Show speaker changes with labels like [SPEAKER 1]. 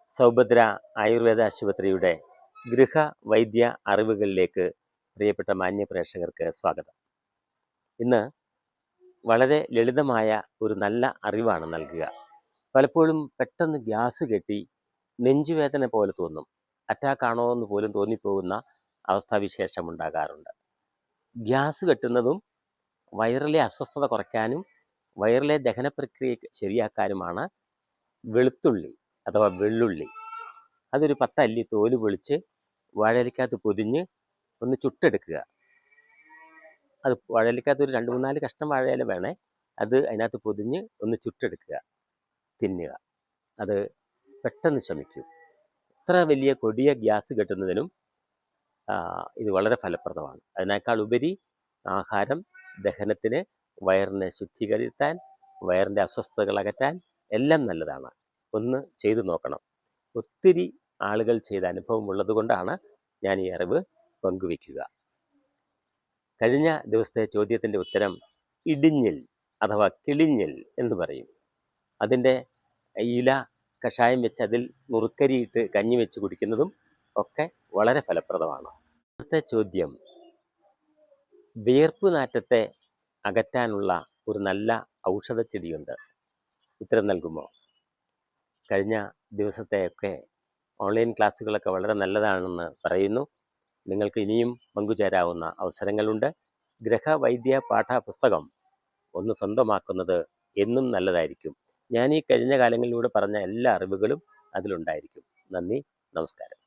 [SPEAKER 1] സൗഭദ്ര ആയുർവേദ ആശുപത്രിയുടെ ഗൃഹവൈദ്യ അറിവുകളിലേക്ക് പ്രിയപ്പെട്ട മാന്യ പ്രേക്ഷകർക്ക് സ്വാഗതം. ഇന്ന് വളരെ ലളിതമായ ഒരു നല്ല അറിവാണ് നൽകുക. പലപ്പോഴും പെട്ടെന്ന് ഗ്യാസ് കെട്ടി നെഞ്ചുവേദന പോലെ തോന്നും, അറ്റാക്കാണോ എന്ന് പോലും തോന്നിപ്പോകുന്ന അവസ്ഥാവിശേഷം ഉണ്ടാകാറുണ്ട്. ഗ്യാസ് കെട്ടുന്നതും വയറിലെ അസ്വസ്ഥത കുറയ്ക്കാനും വയറിലെ ദഹന പ്രക്രിയ ശരിയാക്കാനുമാണ് വെളുത്തുള്ളി അഥവാ വെള്ളുള്ളി. അതൊരു 10 അല്ലി തോല് പൊളിച്ച് വാഴയിലക്കകത്ത് പൊതിഞ്ഞ് ഒന്ന് ചുട്ടെടുക്കുക. അത് വാഴയിലക്കകത്ത് ഒരു 2-3-4 കഷ്ണം വാഴയില വേണേ, അത് അതിനകത്ത് പൊതിഞ്ഞ് ഒന്ന് ചുട്ടെടുക്കുക, തിന്നുക. അത് പെട്ടെന്ന് ശമിക്കും. ഇത്ര വലിയ കൊടിയ ഗ്യാസ് കെട്ടുന്നതിനും ഇത് വളരെ ഫലപ്രദമാണ്. അതിനേക്കാൾ ഉപരി ആഹാരം ദഹനത്തിന്, വയറിനെ ശുദ്ധീകരിക്കാൻ, വയറിൻ്റെ അസ്വസ്ഥതകൾ അകറ്റാൻ എല്ലാം നല്ലതാണ്. ഒന്ന് ചെയ്തു നോക്കണം. ഒത്തിരി ആളുകൾ ചെയ്ത അനുഭവമുള്ളത് കൊണ്ടാണ് ഞാൻ ഈ അറിവ് പങ്കുവയ്ക്കുക. കഴിഞ്ഞ ദിവസത്തെ ചോദ്യത്തിൻ്റെ ഉത്തരം ഇടിഞ്ഞിൽ അഥവാ കിളിഞ്ഞിൽ എന്ന് പറയും. അതിൻ്റെ ഇല കഷായം വെച്ച് അതിൽ നുറുക്കരിയിട്ട് കഞ്ഞി വെച്ച് കുടിക്കുന്നതും ഒക്കെ വളരെ ഫലപ്രദമാണ്. അടുത്ത ചോദ്യം, വിയർപ്പ് നാറ്റത്തെ അകറ്റാനുള്ള ഒരു നല്ല ഔഷധച്ചെടിയുണ്ട്. ഉത്തരം നൽകുമോ? കഴിഞ്ഞ ദിവസത്തെയൊക്കെ ഓൺലൈൻ ക്ലാസ്സുകളൊക്കെ വളരെ നല്ലതാണെന്ന് പറയുന്നു. നിങ്ങൾക്ക് ഇനിയും പങ്കുചേരാവുന്ന അവസരങ്ങളുണ്ട്. ഗൃഹവൈദ്യ പാഠപുസ്തകം ഒന്ന് സ്വന്തമാക്കുന്നത് എന്നും നല്ലതായിരിക്കും. ഞാൻ ഈ കഴിഞ്ഞ കാലങ്ങളിലൂടെ പറഞ്ഞ എല്ലാ അറിവുകളും അതിലുണ്ടായിരിക്കും. നന്ദി, നമസ്കാരം.